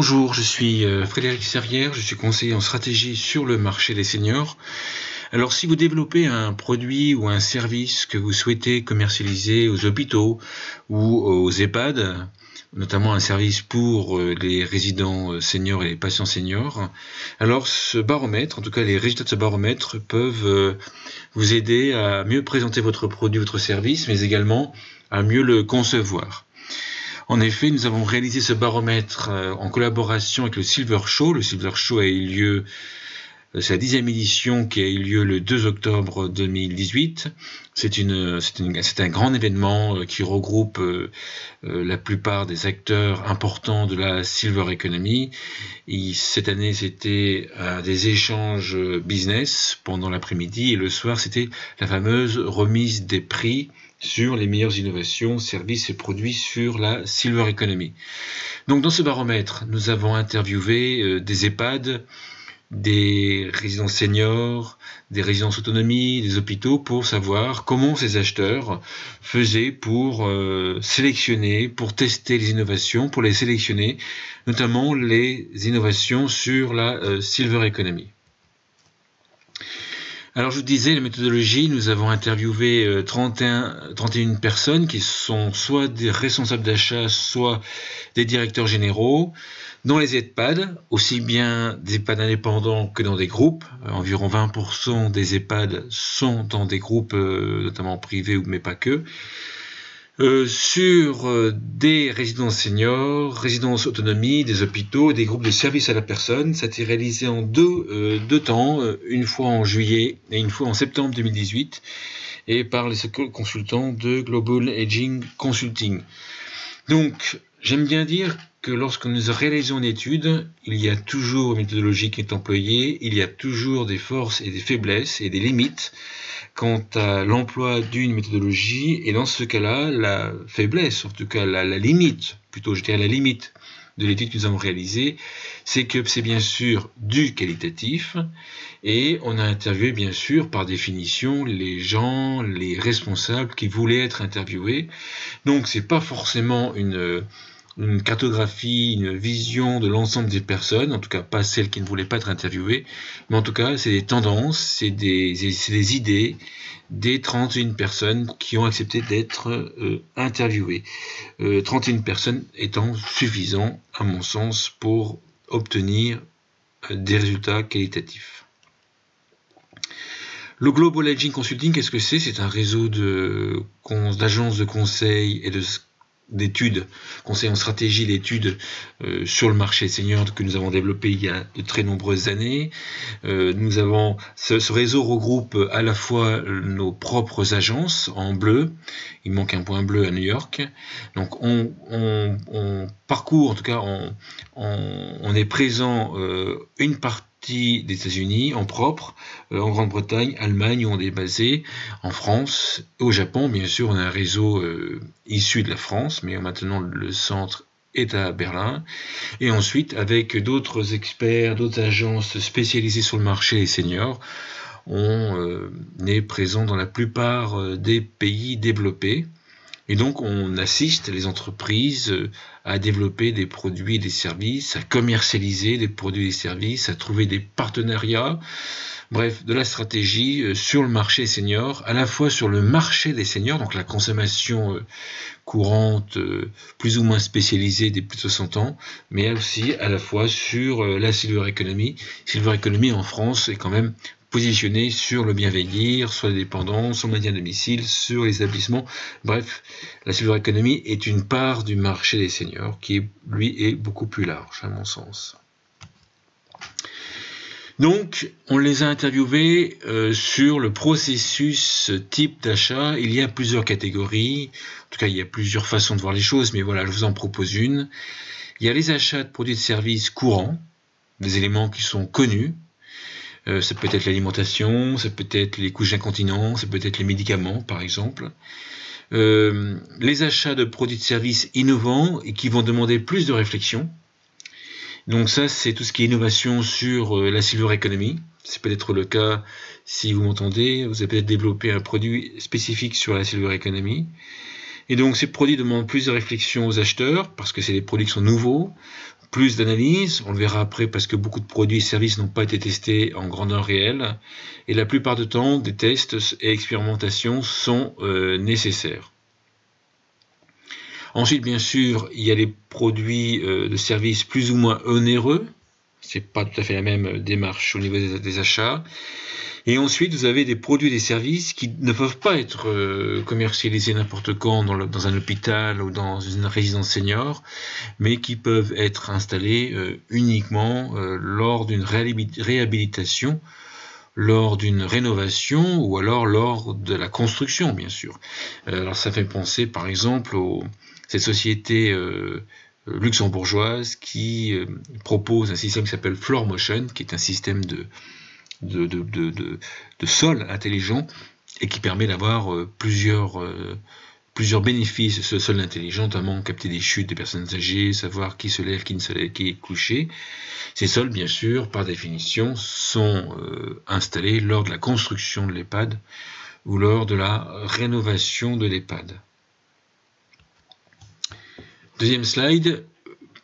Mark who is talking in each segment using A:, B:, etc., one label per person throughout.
A: Bonjour, je suis Frédéric Serrière, je suis conseiller en stratégie sur le marché des seniors. Alors si vous développez un produit ou un service que vous souhaitez commercialiser aux hôpitaux ou aux EHPAD, notamment un service pour les résidents seniors et les patients seniors, alors ce baromètre, en tout cas les résultats de ce baromètre peuvent vous aider à mieux présenter votre produit, votre service, mais également à mieux le concevoir. En effet, nous avons réalisé ce baromètre en collaboration avec le Silver Show. Le Silver Show a eu lieu, c'est la 10e édition qui a eu lieu le 2 octobre 2018. C'est un grand événement qui regroupe la plupart des acteurs importants de la Silver Economy. Cette année, c'était des échanges business pendant l'après-midi et le soir, c'était la fameuse remise des prix sur les meilleures innovations, services et produits sur la Silver Economy. Donc dans ce baromètre, nous avons interviewé des EHPAD, des résidences seniors, des résidences autonomie, des hôpitaux pour savoir comment ces acheteurs faisaient pour sélectionner, pour tester les innovations, pour les sélectionner, notamment les innovations sur la Silver Economy. Alors je vous disais, la méthodologie, nous avons interviewé 31 personnes qui sont soit des responsables d'achat, soit des directeurs généraux, dans les EHPAD, aussi bien des EHPAD indépendants que dans des groupes. Environ 20% des EHPAD sont dans des groupes, notamment privés, mais pas que. Sur des résidences seniors, résidences autonomie, des hôpitaux, des groupes de services à la personne. Ça a été réalisé en deux temps, une fois en juillet et une fois en septembre 2018, et par les consultants de Global Aging Consulting. Donc, j'aime bien dire que lorsque nous réalisons une étude, il y a toujours une méthodologie qui est employée, il y a toujours des forces et des faiblesses et des limites quant à l'emploi d'une méthodologie, et dans ce cas-là, la faiblesse, en tout cas la limite, plutôt je dirais la limite de l'étude que nous avons réalisée, c'est que c'est bien sûr du qualitatif, et on a interviewé bien sûr par définition les gens, les responsables qui voulaient être interviewés. Donc c'est pas forcément une cartographie, une vision de l'ensemble des personnes, en tout cas pas celles qui ne voulaient pas être interviewées, mais en tout cas c'est des tendances, c'est des idées des 31 personnes qui ont accepté d'être interviewées. 31 personnes étant suffisant, à mon sens, pour obtenir des résultats qualitatifs. Le Global Aging Consulting, qu'est-ce que c'est? C'est un réseau d'agences de conseil et d'études, conseil en stratégie d'études sur le marché senior que nous avons développé il y a de très nombreuses années. Nous avons ce réseau regroupe à la fois nos propres agences en bleu, il manque un point bleu à New York, donc on parcourt, en tout cas on est présent une partie des États-Unis en propre, en Grande-Bretagne, Allemagne où on est basé, en France, au Japon, bien sûr on a un réseau issu de la France, mais maintenant le centre est à Berlin, et ensuite avec d'autres experts, d'autres agences spécialisées sur le marché des seniors, on est présent dans la plupart des pays développés. Et donc, on assiste les entreprises à développer des produits et des services, à commercialiser des produits et des services, à trouver des partenariats, bref, de la stratégie sur le marché senior, à la fois sur le marché des seniors, donc la consommation courante, plus ou moins spécialisée des plus de 60 ans, mais aussi à la fois sur la Silver Economy. Silver Economy en France est quand même positionné sur le bien vieillir, sur les dépendances, sur le maintien à domicile, sur les établissements. Bref, la Silver Economy est une part du marché des seniors qui, lui, est beaucoup plus large, à mon sens. Donc, on les a interviewés sur le processus type d'achat. Il y a plusieurs catégories, en tout cas, il y a plusieurs façons de voir les choses, mais voilà, je vous en propose une. Il y a les achats de produits et de services courants, des éléments qui sont connus. Ça peut être l'alimentation, ça peut être les couches d'incontinence, ça peut être les médicaments par exemple. Les achats de produits de services innovants et qui vont demander plus de réflexion. Donc ça c'est tout ce qui est innovation sur la Silver Economy. C'est peut-être le cas si vous m'entendez, vous avez peut-être développé un produit spécifique sur la Silver Economy. Et donc ces produits demandent plus de réflexion aux acheteurs parce que c'est des produits qui sont nouveaux, plus d'analyse, on le verra après parce que beaucoup de produits et services n'ont pas été testés en grandeur réelle, et la plupart du temps, des tests et expérimentations sont nécessaires. Ensuite, bien sûr, il y a les produits de services plus ou moins onéreux, c'est pas tout à fait la même démarche au niveau des achats. Et ensuite, vous avez des produits et des services qui ne peuvent pas être commercialisés n'importe quand dans un hôpital ou dans une résidence senior, mais qui peuvent être installés uniquement lors d'une réhabilitation, lors d'une rénovation ou alors lors de la construction, bien sûr. Alors ça fait penser par exemple à cette société luxembourgeoise qui propose un système qui s'appelle Floor Motion, qui est un système de sol intelligent et qui permet d'avoir plusieurs bénéfices de ce sol intelligent, notamment capter des chutes des personnes âgées, savoir qui se lève, qui ne se lève, qui est couché. Ces sols, bien sûr, par définition, sont installés lors de la construction de l'EHPAD ou lors de la rénovation de l'EHPAD. Deuxième slide.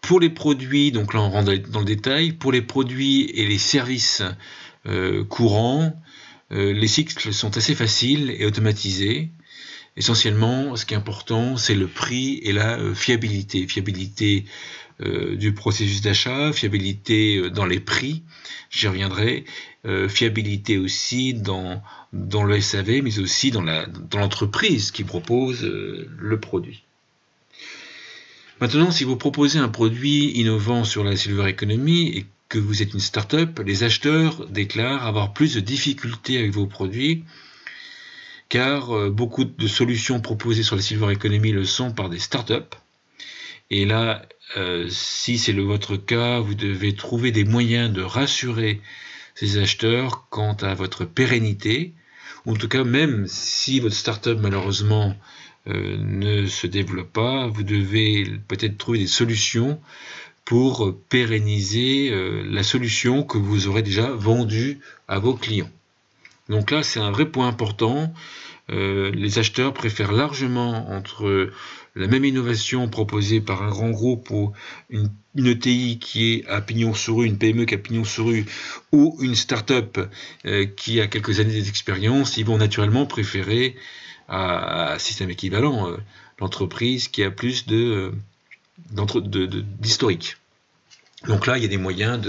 A: Pour les produits, donc là on rentre dans le détail, pour les produits et les services courants, les cycles sont assez faciles et automatisés. Essentiellement, ce qui est important, c'est le prix et la fiabilité. Fiabilité du processus d'achat, fiabilité dans les prix, j'y reviendrai, fiabilité aussi dans le SAV, mais aussi dans l'entreprise qui propose le produit. Maintenant, si vous proposez un produit innovant sur la Silver Economy et que vous êtes une start-up, les acheteurs déclarent avoir plus de difficultés avec vos produits car beaucoup de solutions proposées sur la Silver Economy le sont par des start-up. Et là, si c'est votre cas, vous devez trouver des moyens de rassurer ces acheteurs quant à votre pérennité, ou en tout cas, même si votre start-up malheureusement ne se développe pas, vous devez peut-être trouver des solutions pour pérenniser la solution que vous aurez déjà vendue à vos clients. Donc là, c'est un vrai point important. Les acheteurs préfèrent largement entre la même innovation proposée par un grand groupe ou une ETI qui est à pignon sur rue, une PME qui a pignon sur rue, ou une start-up qui a quelques années d'expérience, ils vont naturellement préférer à un système équivalent l'entreprise qui a plus d'historique. Donc là, il y a des moyens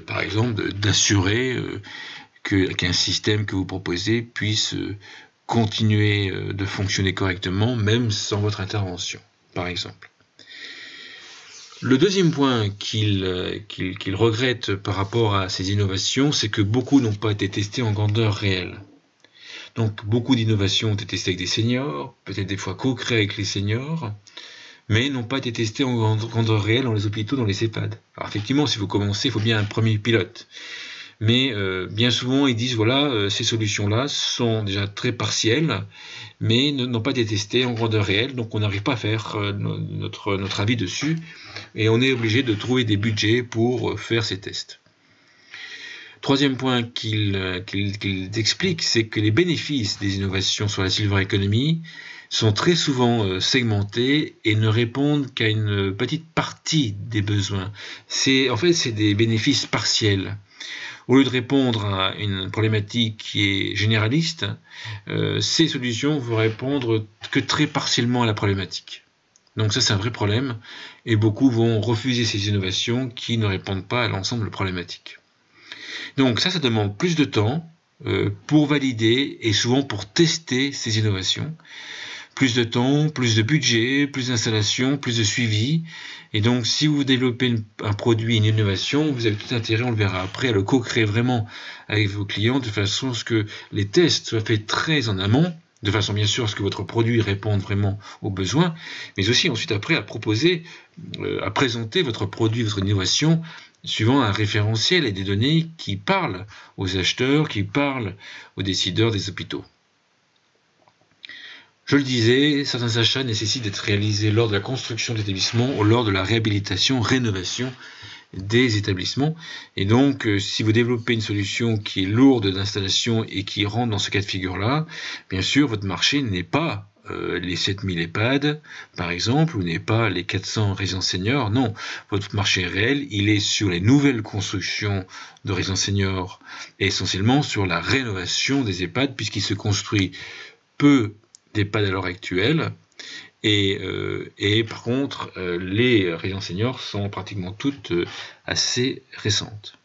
A: par exemple, d'assurer qu'un système que vous proposez puisse continuer de fonctionner correctement, même sans votre intervention, par exemple. Le deuxième point qu'il regrette par rapport à ces innovations, c'est que beaucoup n'ont pas été testés en grandeur réelle. Donc beaucoup d'innovations ont été testées avec des seniors, peut-être des fois co-créées avec les seniors, mais n'ont pas été testées en grandeur réelle dans les hôpitaux, dans les EHPAD. Alors effectivement, si vous commencez, il faut bien un premier pilote. Mais bien souvent, ils disent, voilà, ces solutions-là sont déjà très partielles, mais n'ont pas été testées en grandeur réelle, donc on n'arrive pas à faire notre avis dessus, et on est obligé de trouver des budgets pour faire ces tests. Troisième point qu'il explique, c'est que les bénéfices des innovations sur la Silver Economy sont très souvent segmentés et ne répondent qu'à une petite partie des besoins. En fait, c'est des bénéfices partiels. Au lieu de répondre à une problématique qui est généraliste, ces solutions vont répondre que très partiellement à la problématique. Donc ça, c'est un vrai problème, et beaucoup vont refuser ces innovations qui ne répondent pas à l'ensemble de problématiques. Donc ça demande plus de temps pour valider et souvent pour tester ces innovations. Plus de temps, plus de budget, plus d'installation, plus de suivi. Et donc, si vous développez un produit, une innovation, vous avez tout intérêt, on le verra après, à le co-créer vraiment avec vos clients, de façon à ce que les tests soient faits très en amont, de façon bien sûr à ce que votre produit réponde vraiment aux besoins, mais aussi ensuite après à proposer, à présenter votre produit, votre innovation, suivant un référentiel et des données qui parlent aux acheteurs, qui parlent aux décideurs des hôpitaux. Je le disais, certains achats nécessitent d'être réalisés lors de la construction de l'établissement ou lors de la réhabilitation, rénovation des établissements. Et donc, si vous développez une solution qui est lourde d'installation et qui rentre dans ce cas de figure-là, bien sûr, votre marché n'est pas les 7000 EHPAD, par exemple, ou n'est pas les 400 résidences seniors. Non, votre marché réel, il est sur les nouvelles constructions de résidences seniors et essentiellement sur la rénovation des EHPAD, puisqu'il se construit peu d'EHPAD à l'heure actuelle. Et par contre, les résidences seniors sont pratiquement toutes assez récentes.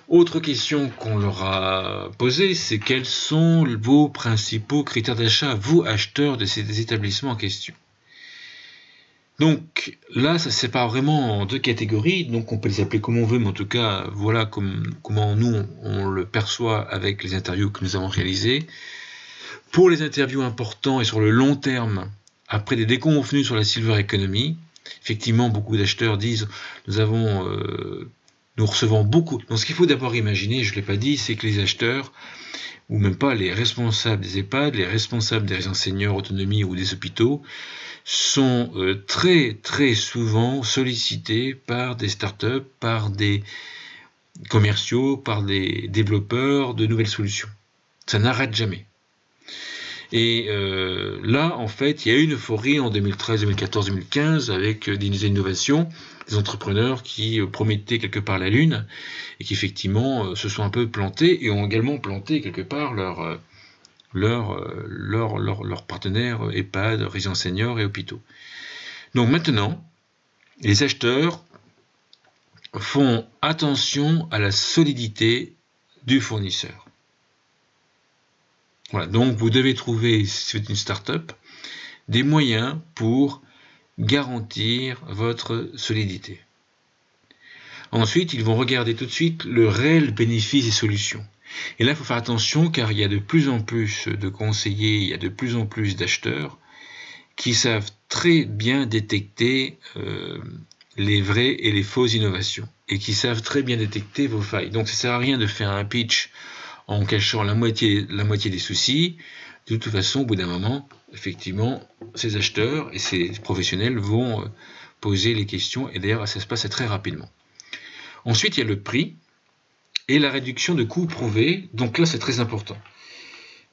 A: Autre question qu'on leur a posée, c'est quels sont vos principaux critères d'achat, vous acheteurs de ces établissements en question. Donc là, ça se sépare vraiment en deux catégories, donc on peut les appeler comme on veut, mais en tout cas, voilà comment nous, on le perçoit avec les interviews que nous avons réalisées. Pour les interviews importants et sur le long terme, après des déconvenus sur la silver economy, effectivement, beaucoup d'acheteurs disent nous recevons beaucoup. Donc ce qu'il faut d'abord imaginer, je ne l'ai pas dit, c'est que les acheteurs, ou même pas les responsables des EHPAD, les responsables des résidences seniors, autonomie ou des hôpitaux, sont très très souvent sollicités par des startups, par des commerciaux, par des développeurs de nouvelles solutions. Ça n'arrête jamais. Et là, en fait, il y a eu une euphorie en 2013, 2014, 2015 avec des innovations, des entrepreneurs qui promettaient quelque part la Lune et qui effectivement se sont un peu plantés et ont également planté quelque part leurs partenaires EHPAD, résidences seniors et hôpitaux. Donc maintenant, les acheteurs font attention à la solidité du fournisseur. Voilà, donc vous devez trouver, si c'est une start-up, des moyens pour garantir votre solidité. Ensuite, ils vont regarder tout de suite le réel bénéfice des solutions. Et là, il faut faire attention car il y a de plus en plus de conseillers, il y a de plus en plus d'acheteurs qui savent très bien détecter les vraies et les fausses innovations et qui savent très bien détecter vos failles. Donc ça ne sert à rien de faire un pitch en cachant la moitié des soucis. De toute façon, au bout d'un moment, effectivement, ces acheteurs et ces professionnels vont poser les questions, et d'ailleurs, ça se passe très rapidement. Ensuite, il y a le prix et la réduction de coûts prouvés. Donc là, c'est très important.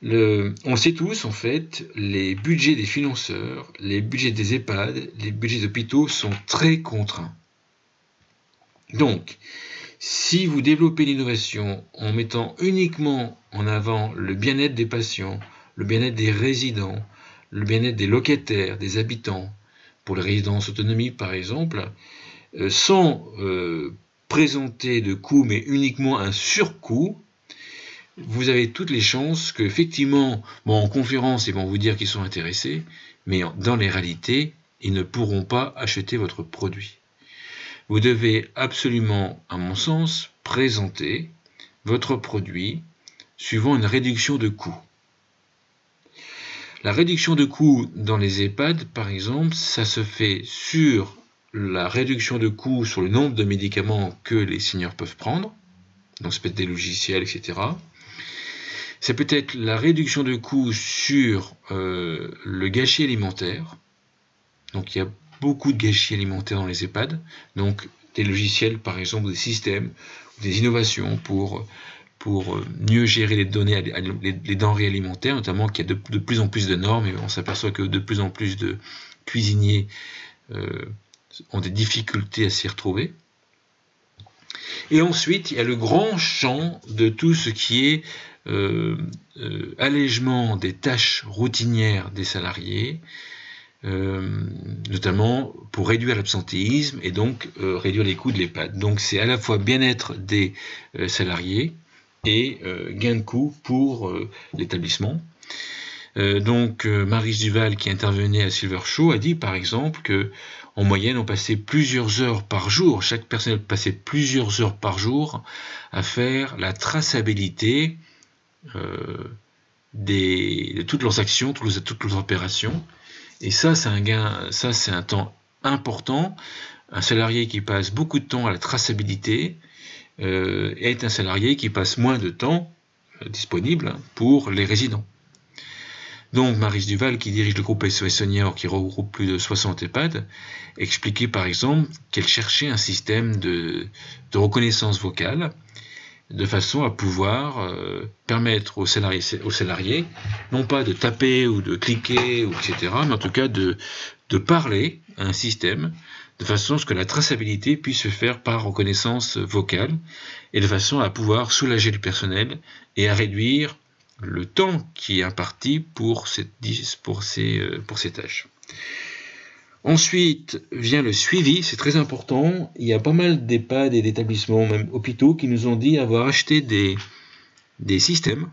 A: On le sait tous, en fait, les budgets des financeurs, les budgets des EHPAD, les budgets des hôpitaux sont très contraints. Donc, si vous développez l'innovation en mettant uniquement en avant le bien-être des patients, le bien-être des résidents, le bien-être des locataires, des habitants, pour les résidences autonomie par exemple, sans présenter de coût mais uniquement un surcoût, vous avez toutes les chances qu'effectivement, en conférence, ils vont vous dire qu'ils sont intéressés, mais dans les réalités, ils ne pourront pas acheter votre produit. Vous devez absolument, à mon sens, présenter votre produit suivant une réduction de coûts. La réduction de coûts dans les EHPAD, par exemple, ça se fait sur la réduction de coûts sur le nombre de médicaments que les seniors peuvent prendre, donc ça peut être des logiciels, etc. C'est peut-être la réduction de coûts sur le gâchis alimentaire. Donc il y a beaucoup de gâchis alimentaires dans les EHPAD, donc des logiciels par exemple, des systèmes, des innovations pour mieux gérer les données, les denrées alimentaires, notamment qu'il y a de plus en plus de normes et on s'aperçoit que de plus en plus de cuisiniers ont des difficultés à s'y retrouver. Et ensuite, il y a le grand champ de tout ce qui est allègement des tâches routinières des salariés, notamment pour réduire l'absentéisme et donc réduire les coûts de l'EHPAD. Donc c'est à la fois bien-être des salariés et gain de coûts pour l'établissement. Maryse Duval, qui intervenait à Silver Show, a dit par exemple que en moyenne, on passait plusieurs heures par jour, chaque personnel passait plusieurs heures par jour à faire la traçabilité de toutes leurs actions, toutes leurs opérations. Et ça, c'est un gain, ça c'est un temps important. Un salarié qui passe beaucoup de temps à la traçabilité est un salarié qui passe moins de temps disponible pour les résidents. Donc Maryse Duval, qui dirige le groupe SOS Senior, qui regroupe plus de 60 EHPAD, expliquait par exemple qu'elle cherchait un système de reconnaissance vocale de façon à pouvoir permettre aux salariés, non pas de taper ou de cliquer, etc., mais en tout cas de parler à un système, de façon à ce que la traçabilité puisse se faire par reconnaissance vocale, et de façon à pouvoir soulager le personnel et à réduire le temps qui est imparti pour ces tâches. Ensuite vient le suivi, c'est très important. Il y a pas mal d'EHPAD et d'établissements, même hôpitaux, qui nous ont dit avoir acheté des systèmes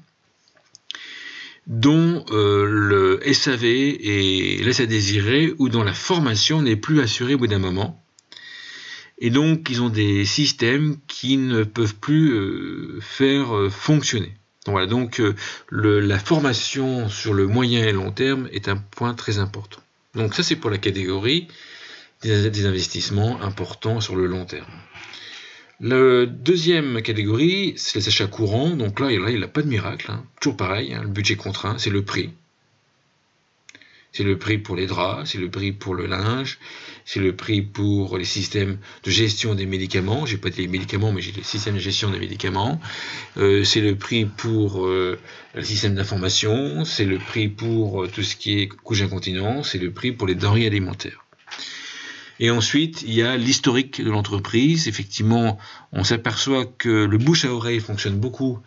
A: dont le SAV laisse à désirer ou dont la formation n'est plus assurée au bout d'un moment. Et donc, ils ont des systèmes qui ne peuvent plus faire fonctionner. Donc, voilà, donc la formation sur le moyen et long terme est un point très important. Donc ça, c'est pour la catégorie des investissements importants sur le long terme. La deuxième catégorie, c'est les achats courants. Donc là, il n'y a pas de miracle. Toujours pareil, le budget contraint, c'est le prix. C'est le prix pour les draps, c'est le prix pour le linge, c'est le prix pour les systèmes de gestion des médicaments. J'ai pas dit les médicaments, mais j'ai les systèmes de gestion des médicaments. C'est le prix pour le système d'information, c'est le prix pour tout ce qui est couche incontinence, c'est le prix pour les denrées alimentaires. Et ensuite, il y a l'historique de l'entreprise. Effectivement, on s'aperçoit que le bouche à oreille fonctionne beaucoup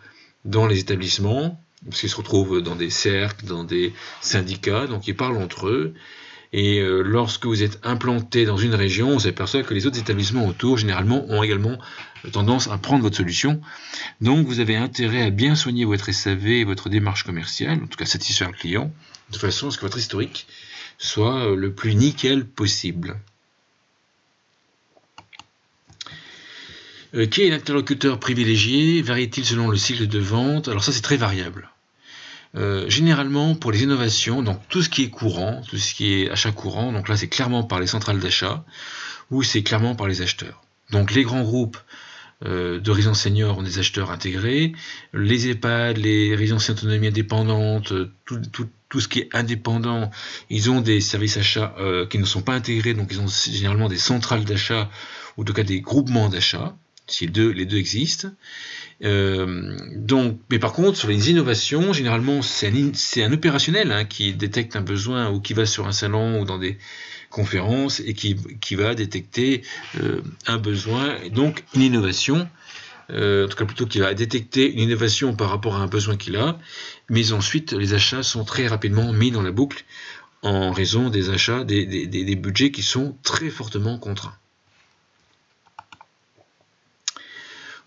A: dans les établissements, parce qu'ils se retrouvent dans des cercles, dans des syndicats, donc ils parlent entre eux. Et lorsque vous êtes implanté dans une région, on s'aperçoit que les autres établissements autour, généralement, ont également tendance à prendre votre solution. Donc vous avez intérêt à bien soigner votre SAV et votre démarche commerciale, en tout cas satisfaire le client, de façon à ce que votre historique soit le plus nickel possible. Qui est l'interlocuteur privilégié? Varie-t-il selon le cycle de vente? Alors ça, c'est très variable. Généralement, pour les innovations, donc tout ce qui est courant, tout ce qui est achat courant, donc là, c'est clairement par les centrales d'achat ou c'est clairement par les acheteurs. Donc les grands groupes de résidences seniors ont des acheteurs intégrés. Les EHPAD, les résidences autonomie indépendantes, tout ce qui est indépendant, ils ont des services achats qui ne sont pas intégrés, donc ils ont généralement des centrales d'achat ou en tout cas des groupements d'achat. Si les deux existent. Mais par contre, sur les innovations, généralement, c'est un opérationnel qui détecte un besoin ou qui va sur un salon ou dans des conférences et qui va détecter un besoin, et donc une innovation, en tout cas plutôt qui va détecter une innovation par rapport à un besoin qu'il a, mais ensuite les achats sont très rapidement mis dans la boucle en raison des achats, des budgets qui sont très fortement contraints.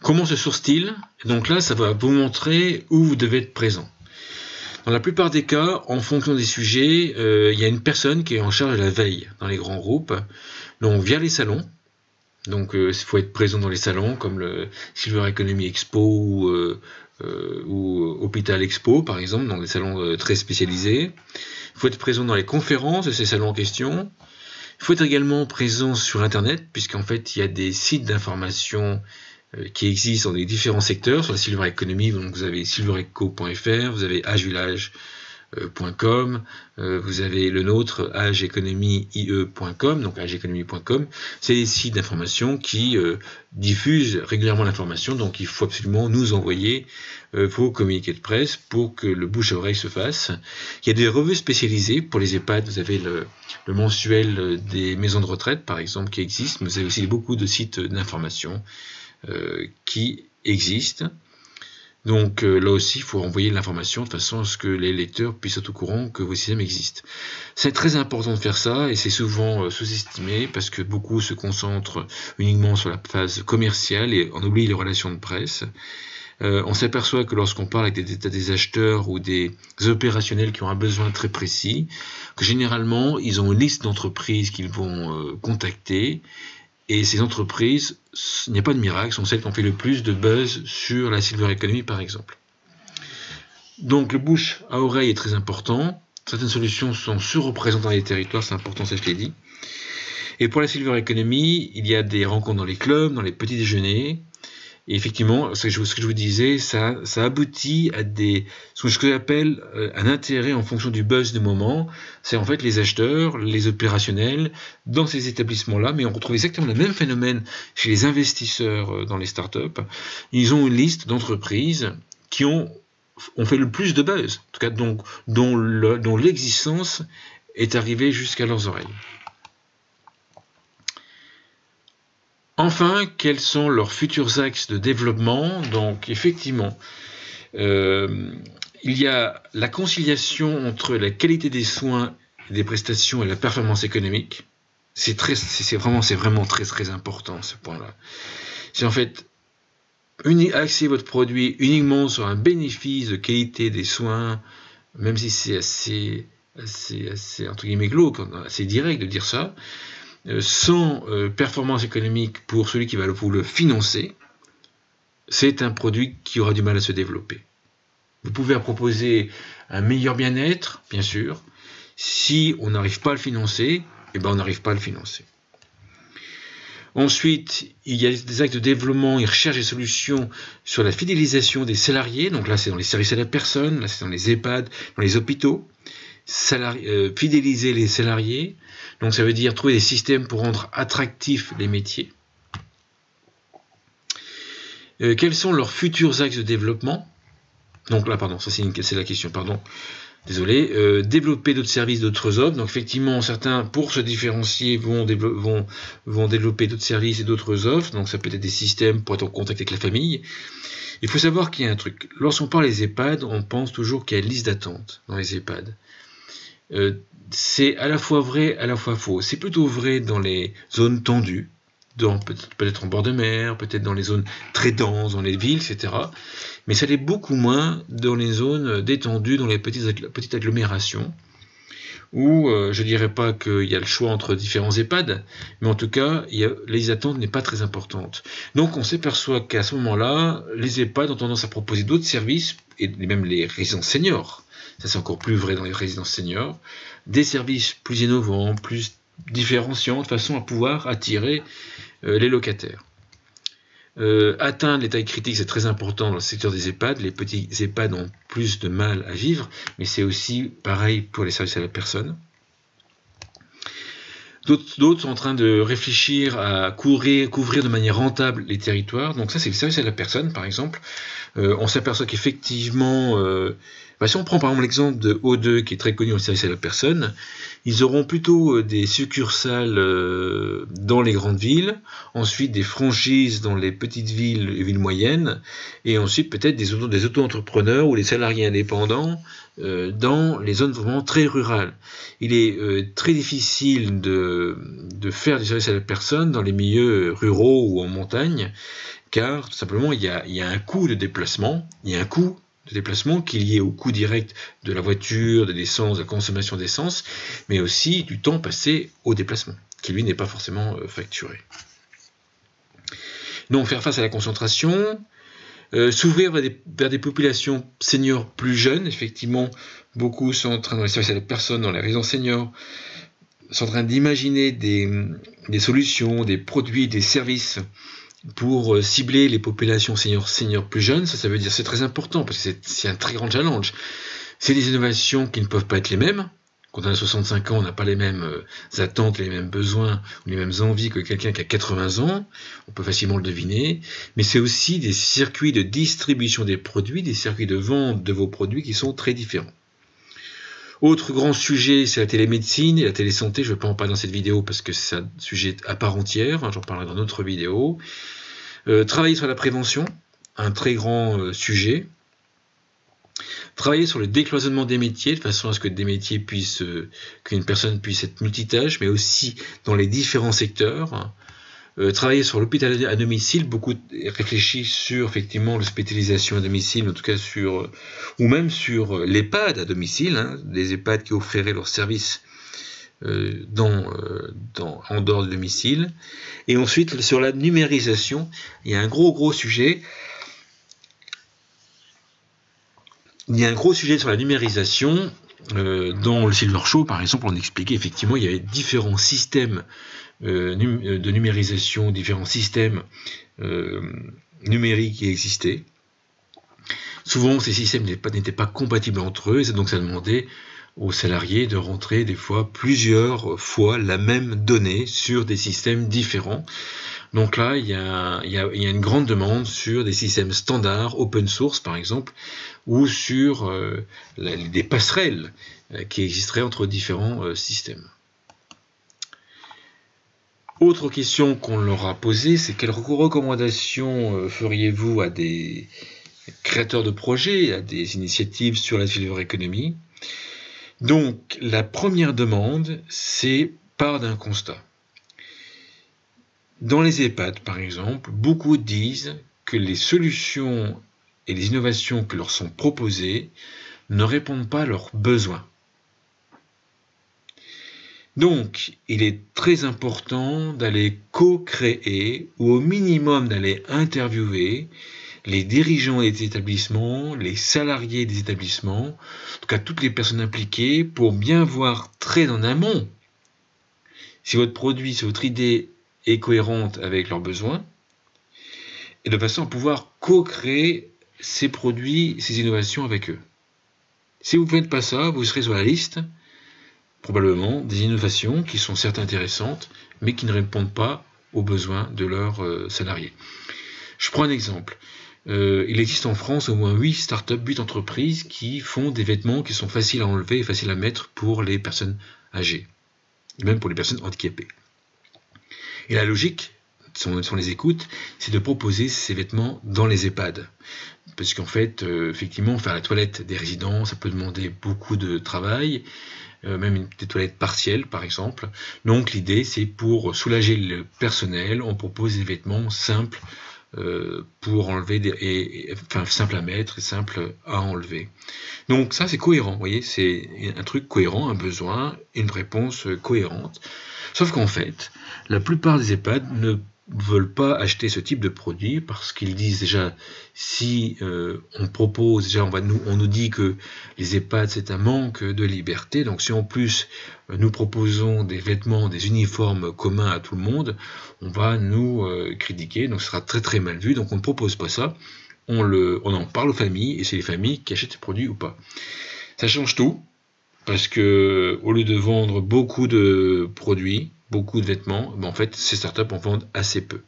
A: Comment se source-t-il? Donc là, ça va vous montrer où vous devez être présent. Dans la plupart des cas, en fonction des sujets, il y a une personne qui est en charge de la veille dans les grands groupes. Donc via les salons, donc il faut être présent dans les salons comme le Silver Economy Expo ou Hôpital Expo par exemple, dans des salons très spécialisés. Il faut être présent dans les conférences de ces salons en question. Il faut être également présent sur Internet, puisqu'en fait il y a des sites d'information qui existent dans les différents secteurs. Sur la Silver Economy, donc vous avez silvereco.fr, vous avez agevillage.com, vous avez le nôtre ageconomie.com, donc ageconomie.com. C'est des sites d'information qui diffusent régulièrement l'information, donc il faut absolument nous envoyer vos communiqués de presse pour que le bouche à oreille se fasse. Il y a des revues spécialisées pour les EHPAD, vous avez le mensuel des maisons de retraite par exemple qui existe, mais vous avez aussi beaucoup de sites d'information qui existent. Donc là aussi, il faut envoyer l'information de façon à ce que les lecteurs puissent être au courant que vos systèmes existent. C'est très important de faire ça et c'est souvent sous-estimé parce que beaucoup se concentrent uniquement sur la phase commerciale et on oublie les relations de presse. On s'aperçoit que lorsqu'on parle avec des acheteurs ou des opérationnels qui ont un besoin très précis, que généralement, ils ont une liste d'entreprises qu'ils vont contacter. Et ces entreprises, il n'y a pas de miracle, sont celles qui ont fait le plus de buzz sur la Silver Economy par exemple. Donc le bouche à oreille est très important. Certaines solutions sont surreprésentées dans les territoires, c'est important, ça je l'ai dit. Et pour la Silver Economy, il y a des rencontres dans les clubs, dans les petits déjeuners. Et effectivement, ce que je vous disais, ça aboutit à ce que j'appelle un intérêt en fonction du buzz du moment. C'est en fait les acheteurs, les opérationnels dans ces établissements-là, mais on retrouve exactement le même phénomène chez les investisseurs dans les startups. Ils ont une liste d'entreprises qui ont fait le plus de buzz, en tout cas dont l'existence est arrivée jusqu'à leurs oreilles. Enfin, quels sont leurs futurs axes de développement? Donc, effectivement, il y a la conciliation entre la qualité des soins et des prestations et la performance économique. C'est vraiment très très important ce point-là. C'est en fait axer votre produit uniquement sur un bénéfice de qualité des soins, même si c'est assez entre guillemets glauque, assez direct de dire ça. Sans performance économique pour celui qui va vous le financer, c'est un produit qui aura du mal à se développer. Vous pouvez proposer un meilleur bien-être, bien sûr. Si on n'arrive pas à le financer, eh ben on n'arrive pas à le financer. Ensuite, il y a des axes de développement et recherche des solutions sur la fidélisation des salariés. Donc là, c'est dans les services à la personne, là, c'est dans les EHPAD, dans les hôpitaux. Fidéliser les salariés. Donc ça veut dire trouver des systèmes pour rendre attractifs les métiers. Quels sont leurs futurs axes de développement? Donc là, pardon, ça c'est la question, pardon. Désolé. Développer d'autres services, d'autres offres. Donc effectivement, certains, pour se différencier, vont développer d'autres services et d'autres offres. Donc ça peut être des systèmes pour être en contact avec la famille. Il faut savoir qu'il y a un truc. Lorsqu'on parle des EHPAD, on pense toujours qu'il y a une liste d'attente dans les EHPAD. C'est à la fois vrai, à la fois faux. C'est plutôt vrai dans les zones tendues, peut-être en bord de mer, peut-être dans les zones très denses, dans les villes, etc. Mais ça l'est beaucoup moins dans les zones détendues, dans les petites agglomérations, où je ne dirais pas qu'il y a le choix entre différents EHPAD, mais en tout cas, les attentes n'est pas très importante. Donc on s'aperçoit qu'à ce moment-là, les EHPAD ont tendance à proposer d'autres services, et même les résidences seniors. Ça c'est encore plus vrai dans les résidences seniors, des services plus innovants, plus différenciants, de façon à pouvoir attirer les locataires. Atteindre les tailles critiques, c'est très important dans le secteur des EHPAD. Les petits EHPAD ont plus de mal à vivre, mais c'est aussi pareil pour les services à la personne. D'autres sont en train de réfléchir à couvrir de manière rentable les territoires. Donc ça, c'est le service à la personne, par exemple. On s'aperçoit qu'effectivement, si on prend par exemple l'exemple de O2, qui est très connu au service à la personne, ils auront plutôt des succursales dans les grandes villes, ensuite des franchises dans les petites villes et villes moyennes, et ensuite peut-être des auto-entrepreneurs ou des salariés indépendants dans les zones vraiment très rurales. Il est très difficile de faire du service à la personne dans les milieux ruraux ou en montagne, car tout simplement il y a un coût de déplacement, qui est lié au coût direct de la voiture, de l'essence, de la consommation d'essence, mais aussi du temps passé au déplacement, qui lui n'est pas forcément facturé. Donc faire face à la concentration, s'ouvrir vers des populations seniors plus jeunes. Effectivement, beaucoup sont en train, dans les services à la personne, dans les résidences seniors, sont en train d'imaginer des solutions, des produits, des services pour cibler les populations seniors plus jeunes. Ça veut dire c'est très important parce que c'est un très grand challenge. C'est des innovations qui ne peuvent pas être les mêmes. Quand on a 65 ans, on n'a pas les mêmes attentes, les mêmes besoins ou les mêmes envies que quelqu'un qui a 80 ans. On peut facilement le deviner. Mais c'est aussi des circuits de distribution des produits, des circuits de vente de vos produits qui sont très différents. Autre grand sujet, c'est la télémédecine et la télésanté. Je ne vais pas en parler dans cette vidéo parce que c'est un sujet à part entière. J'en parlerai dans d'autres vidéos. Travailler sur la prévention, un très grand sujet. Travailler sur le décloisonnement des métiers, de façon à ce que qu'une personne puisse être multitâche, mais aussi dans les différents secteurs. Travailler sur l'hôpital à domicile, beaucoup réfléchissent sur effectivement l'hospitalisation à domicile, en tout cas ou même sur l'EHPAD à domicile, des EHPAD qui offriraient leurs services en dehors du domicile. Et ensuite, sur la numérisation, il y a un gros sujet. Il y a un gros sujet sur la numérisation. Dans le Silver Show, par exemple, on expliquait effectivement il y avait différents systèmes de numérisation, différents systèmes numériques qui existaient. Souvent, ces systèmes n'étaient pas compatibles entre eux, et donc ça demandait aux salariés de rentrer des fois plusieurs fois la même donnée sur des systèmes différents. Donc là, il y a une grande demande sur des systèmes standards, open source par exemple, ou sur des passerelles qui existeraient entre différents systèmes. Autre question qu'on leur a posée, c'est quelles recommandations feriez-vous à des créateurs de projets, à des initiatives sur la silver economy? Donc, la première demande, c'est part d'un constat. Dans les EHPAD, par exemple, beaucoup disent que les solutions et les innovations qui leur sont proposées ne répondent pas à leurs besoins. Donc, il est très important d'aller co-créer ou au minimum d'aller interviewer les dirigeants des établissements, les salariés des établissements, en tout cas toutes les personnes impliquées, pour bien voir très en amont si votre produit, si votre idée est cohérente avec leurs besoins, et de façon à pouvoir co-créer ces produits, ces innovations avec eux. Si vous ne faites pas ça, vous serez sur la liste, probablement, des innovations qui sont certes intéressantes, mais qui ne répondent pas aux besoins de leurs salariés. Je prends un exemple. Il existe en France au moins 8 startups, 8 entreprises qui font des vêtements qui sont faciles à enlever et faciles à mettre pour les personnes âgées, et même pour les personnes handicapées. Et la logique, si on les écoute, c'est de proposer ces vêtements dans les EHPAD. Parce qu'en fait, effectivement, faire la toilette des résidents, ça peut demander beaucoup de travail, même des toilettes partielles par exemple. Donc l'idée, c'est pour soulager le personnel, on propose des vêtements simples, pour enlever simple à mettre et simple à enlever. Donc ça c'est cohérent, vous voyez, c'est un truc cohérent, un besoin, une réponse cohérente. Sauf qu'en fait, la plupart des EHPAD ne veulent pas acheter ce type de produit parce qu'ils disent déjà, si on propose, déjà on nous dit que les EHPAD c'est un manque de liberté, donc si en plus nous proposons des vêtements, des uniformes communs à tout le monde, on va nous critiquer, donc ce sera très très mal vu, donc on ne propose pas ça, on en parle aux familles, et c'est les familles qui achètent ces produits ou pas. Ça change tout, parce que au lieu de vendre beaucoup de produits, beaucoup de vêtements, en fait ces startups en vendent assez peu.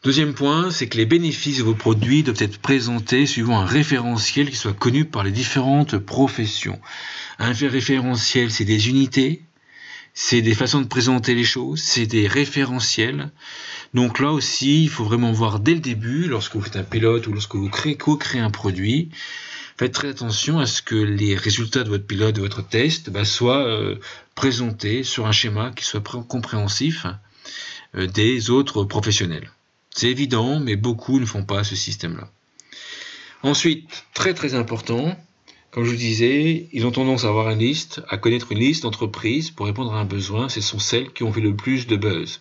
A: Deuxième point, c'est que les bénéfices de vos produits doivent être présentés suivant un référentiel qui soit connu par les différentes professions. Un référentiel, c'est des unités, c'est des façons de présenter les choses, c'est des référentiels. Donc là aussi, il faut vraiment voir dès le début, lorsque vous faites un pilote ou lorsque vous co-créez un produit, faites très attention à ce que les résultats de votre pilote, de votre test, soient présentés sur un schéma qui soit compréhensif des autres professionnels. C'est évident, mais beaucoup ne font pas ce système-là. Ensuite, très très important, comme je vous disais, ils ont tendance à avoir une liste, à connaître une liste d'entreprises pour répondre à un besoin. Ce sont celles qui ont fait le plus de buzz.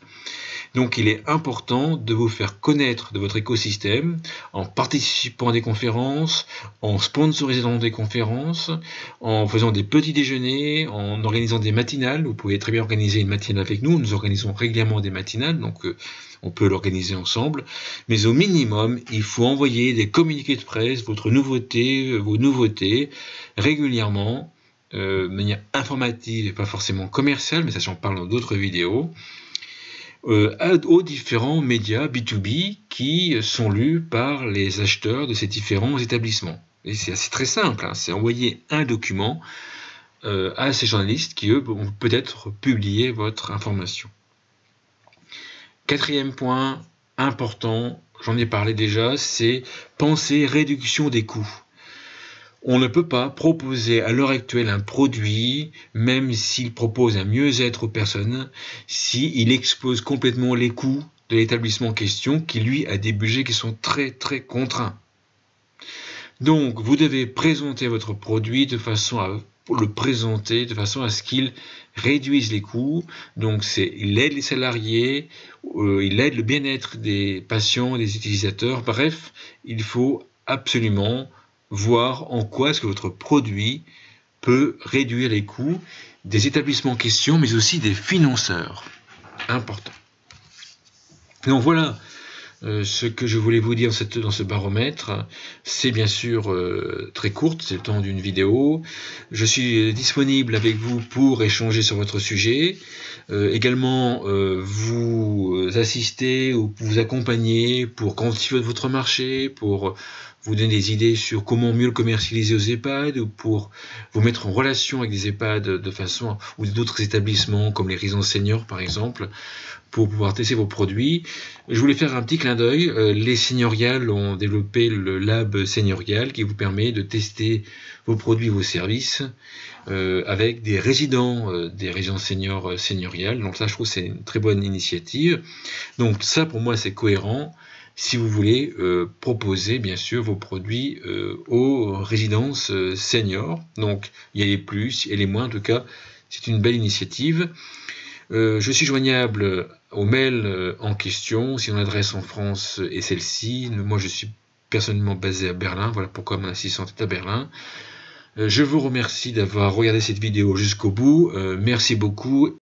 A: Donc il est important de vous faire connaître de votre écosystème en participant à des conférences, en sponsorisant des conférences, en faisant des petits déjeuners, en organisant des matinales. Vous pouvez très bien organiser une matinale avec nous. Nous organisons régulièrement des matinales, donc on peut l'organiser ensemble. Mais au minimum, il faut envoyer des communiqués de presse, vos nouveautés, régulièrement, de manière informative et pas forcément commerciale, mais ça j'en parle dans d'autres vidéos. Aux différents médias B2B qui sont lus par les acheteurs de ces différents établissements. Et c'est assez très simple, hein, c'est envoyer un document à ces journalistes qui, eux, vont peut-être publier votre information. Quatrième point important, j'en ai parlé déjà, c'est penser réduction des coûts. On ne peut pas proposer à l'heure actuelle un produit, même s'il propose un mieux-être aux personnes, s'il expose complètement les coûts de l'établissement en question, qui lui a des budgets qui sont très très contraints. Donc vous devez présenter votre produit de façon à le présenter de façon à ce qu'il réduise les coûts. Donc il aide les salariés, il aide le bien-être des patients, des utilisateurs. Bref, il faut absolument voir en quoi est-ce que votre produit peut réduire les coûts des établissements en question, mais aussi des financeurs. Important. Donc voilà ce que je voulais vous dire dans ce baromètre. C'est bien sûr très courte, c'est le temps d'une vidéo. Je suis disponible avec vous pour échanger sur votre sujet. Également vous assister ou vous accompagner pour quantifier votre marché, pour vous donner des idées sur comment mieux le commercialiser aux EHPAD, ou pour vous mettre en relation avec des EHPAD de façon, ou d'autres établissements comme les résidences seniors par exemple, pour pouvoir tester vos produits. Je voulais faire un petit clin d'œil. Les Seniorial ont développé le Lab Seniorial qui vous permet de tester vos produits, vos services avec des résidents seniors Seniorial. Donc ça, je trouve que c'est une très bonne initiative. Donc ça, pour moi, c'est cohérent si vous voulez proposer, bien sûr, vos produits aux résidences seniors. Donc il y a les plus et les moins, en tout cas, c'est une belle initiative. Je suis joignable au mail en question, si mon adresse en France est celle-ci. Moi, je suis personnellement basé à Berlin, voilà pourquoi mon assistante est à Berlin. Je vous remercie d'avoir regardé cette vidéo jusqu'au bout. Merci beaucoup.